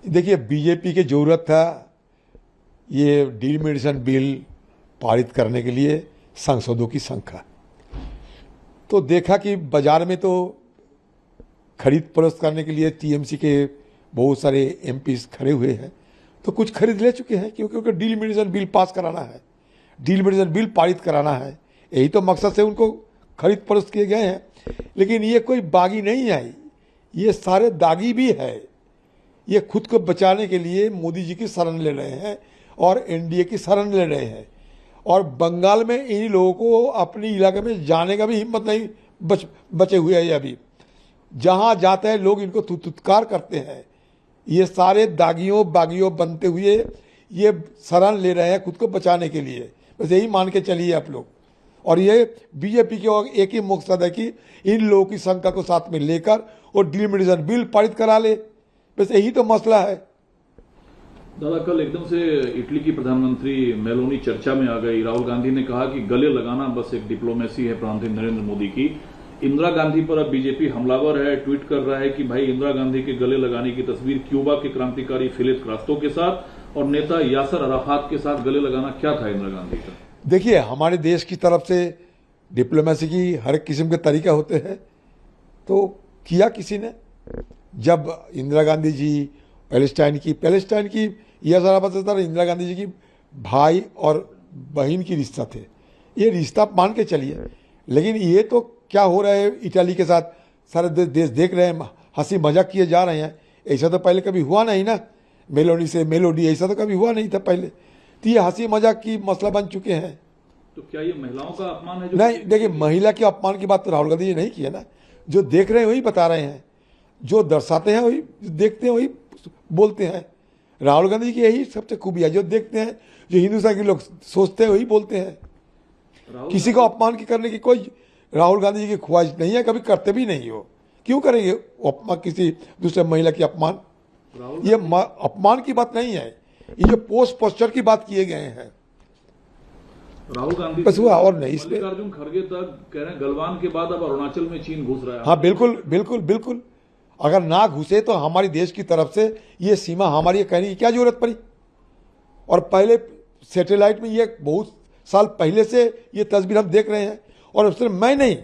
देखिए, बीजेपी की जरूरत था ये डिलिमिटेशन बिल पारित करने के लिए सांसदों की संख्या। तो देखा कि बाजार में तो खरीद फरोख्त करने के लिए टीएमसी के बहुत सारे एमपीज खड़े हुए हैं, तो कुछ खरीद ले चुके हैं, क्योंकि डिलिमिटेशन बिल पास कराना है, डिलिमिटेशन बिल पारित कराना है, यही तो मकसद से उनको खरीद फरोख्त किए गए हैं। लेकिन ये कोई बागी नहीं है, ये सारे दागी भी है। ये खुद को बचाने के लिए मोदी जी की शरण ले रहे हैं और एनडीए की शरण ले रहे हैं। और बंगाल में इन लोगों को अपने इलाके में जाने का भी हिम्मत नहीं बचे हुए हैं। अभी जहां जाते हैं लोग इनको तुत्कार करते हैं। ये सारे दागियों बागियों बनते हुए ये शरण ले रहे हैं खुद को बचाने के लिए, बस यही मान के चलिए आप लोग। और ये बीजेपी के एक ही मकसद है कि इन लोगों की संख्या को साथ में लेकर और डिलिमिटेशन बिल पारित करा ले, बस यही तो मसला है। दादा, कल एकदम से इटली की प्रधानमंत्री मेलोनी चर्चा में आ गई। राहुल गांधी ने कहा कि गले लगाना बस एक डिप्लोमेसी है प्रधानमंत्री नरेंद्र मोदी की। इंदिरा गांधी पर अब बीजेपी हमलावर है, ट्वीट कर रहा है कि भाई इंदिरा गांधी के गले लगाने की तस्वीर क्यूबा के क्रांतिकारी फिलिस कास्ट्रो के साथ और नेता यासर अराफात के साथ गले लगाना क्या था इंदिरा गांधी का? देखिए, हमारे देश की तरफ से डिप्लोमेसी की हर एक किस्म के तरीका होते हैं, तो किया किसी ने। जब इंदिरा गांधी जी पैलेस्टाइन की यासर अराफात से था, इंदिरा गांधी जी की भाई और बहन की रिश्ता थे, ये रिश्ता मान के चलिए। लेकिन ये तो क्या हो रहा है इटली के साथ, सारे देश देख रहे हैं, हंसी मजाक किए जा रहे हैं। ऐसा तो पहले कभी हुआ नहीं ना, मेलोडी से मेलोडी ऐसा तो कभी हुआ नहीं था पहले। तो ये हंसी मजाक की मसला बन चुके हैं। तो क्या ये महिलाओं का अपमान है? नहीं, देखिए, महिला के अपमान की बात तो राहुल गांधी जी नहीं की है ना। जो देख रहे हैं वही बता रहे हैं, जो दर्शाते हैं वही देखते हैं, वही बोलते हैं। राहुल गांधी जी की यही सबसे खूबी है, जो देखते हैं, जो हिंदुस्तान के लोग सोचते हैं वही बोलते हैं। किसी को अपमान करने की कोई राहुल गांधी जी की ख्वाहिश नहीं है, कभी करते भी नहीं हो। क्यों करेंगे अपमान, किसी दूसरे महिला की अपमान? ये अपमान की बात नहीं है, ये जो पोस्ट पोस्टर की बात किए गए हैं राहुल गांधी बस हुआ और नहीं। इसमें मल्लिकार्जुन खड़गे तक कह रहे हैं गलवान के बाद अब अरुणाचल में चीन घुस रहा है। हाँ, बिल्कुल बिल्कुल बिल्कुल। अगर ना घुसे तो हमारी देश की तरफ से ये सीमा हमारी कहने की क्या जरूरत पड़ी? और पहले सैटेलाइट में ये बहुत साल पहले से ये तस्वीर हम देख रहे हैं। और सिर्फ मैं नहीं,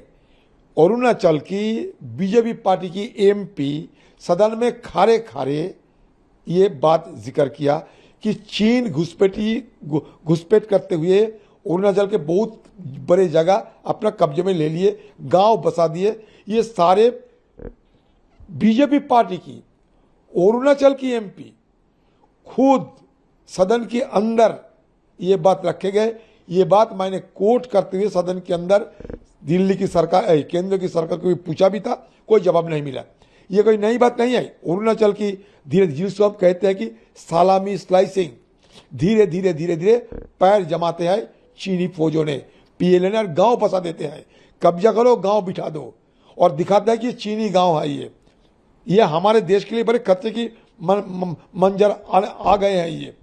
अरुणाचल की बीजेपी पार्टी की एमपी सदन में खारे खारे ये बात जिक्र किया कि चीन घुसपैठ करते हुए अरुणाचल के बहुत बड़े जगह अपना कब्जे में ले लिए, गांव बसा दिए। ये सारे बीजेपी पार्टी की अरुणाचल की एमपी खुद सदन के अंदर ये बात रखे गए। ये बात मैंने कोट करते हुए सदन के अंदर दिल्ली की सरकार, केंद्र की सरकार को भी पूछा भी था, कोई जवाब नहीं मिला। ये कोई नई बात नहीं है। अरुणाचल की धीरे धीरे जिसको हम कहते हैं कि सलामी स्लाइसिंग, धीरे धीरे धीरे धीरे पैर जमाते हैं चीनी फौजों ने, पीएलए ने, गांव बसा देते हैं। कब्जा करो, गांव बिठा दो और दिखाता है कि चीनी गांव है। ये हमारे देश के लिए बड़े खतरे की मंजर आ गए हैं। ये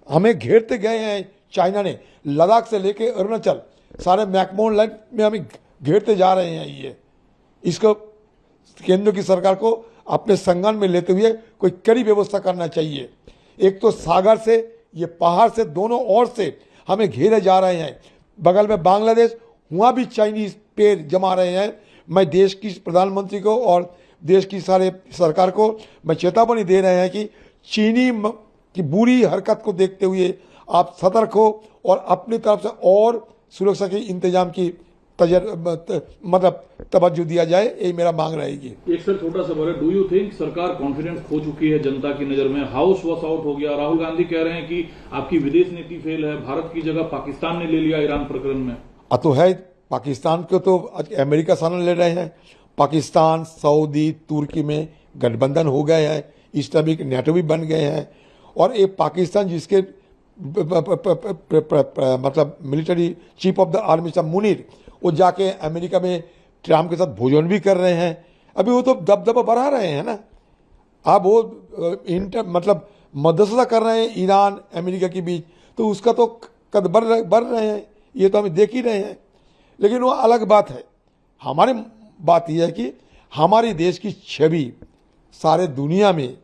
हमें घेरते गए हैं चाइना ने, लद्दाख से लेके अरुणाचल सारे मैकमोहन लाइन में हमें घेरते जा रहे हैं। ये इसको केंद्र की सरकार को अपने संज्ञान में लेते हुए कोई कड़ी व्यवस्था करना चाहिए। एक तो सागर से, ये पहाड़ से, दोनों ओर से हमें घेरे जा रहे हैं। बगल में बांग्लादेश, वहाँ भी चाइनीज पेड़ जमा रहे हैं। मैं देश की प्रधानमंत्री को और देश की सारे सरकार को मैं चेतावनी दे रहे हैं कि चीनी की बुरी हरकत को देखते हुए आप सतर्क हो और अपनी तरफ से और सुरक्षा के इंतजाम की मतलब तवज्जो दिया जाए, यही मेरा मांग रहेगी। एक सर छोटा सा बोले, डू यू थिंक सरकार कॉन्फिडेंस खो चुकी है जनता की नजर में? हाउस वॉश आउट हो गया। राहुल गांधी कह रहे हैं कि आपकी विदेश नीति फेल है, भारत की जगह पाकिस्तान ने ले लिया ईरान प्रकरण में। तो है, पाकिस्तान को तो अमेरिका शरण ले रहे हैं। पाकिस्तान, सऊदी, तुर्की में गठबंधन हो गए हैं, इस्लामिक नेटो भी बन गए हैं। और एक पाकिस्तान जिसके मतलब military chief of the army साहब मुनीर, वो जाके अमेरिका में ट्रम्प के साथ भोजन भी कर रहे हैं। अभी वो तो दबदबा बढ़ा रहे हैं ना। अब वो मतलब मध्यस्थता कर रहे हैं ईरान अमेरिका के बीच, तो उसका तो कद बढ़ रहे हैं, ये तो हम देख ही रहे हैं। लेकिन वो अलग बात है। हमारी बात यह है कि हमारे देश की छवि सारे दुनिया में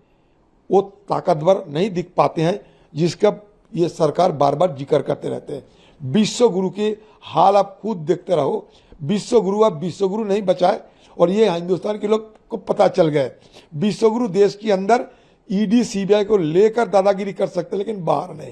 वो ताकतवर नहीं दिख पाते हैं, जिसका ये सरकार बार बार जिक्र करते रहते हैं। विश्व गुरु के हाल आप खुद देखते रहो। विश्व गुरु अब विश्व गुरु नहीं बचाए, और ये हिंदुस्तान के लोग को पता चल गए। विश्व गुरु देश के अंदर ईडी सीबीआई को लेकर दादागिरी कर सकते, लेकिन बाहर नहीं।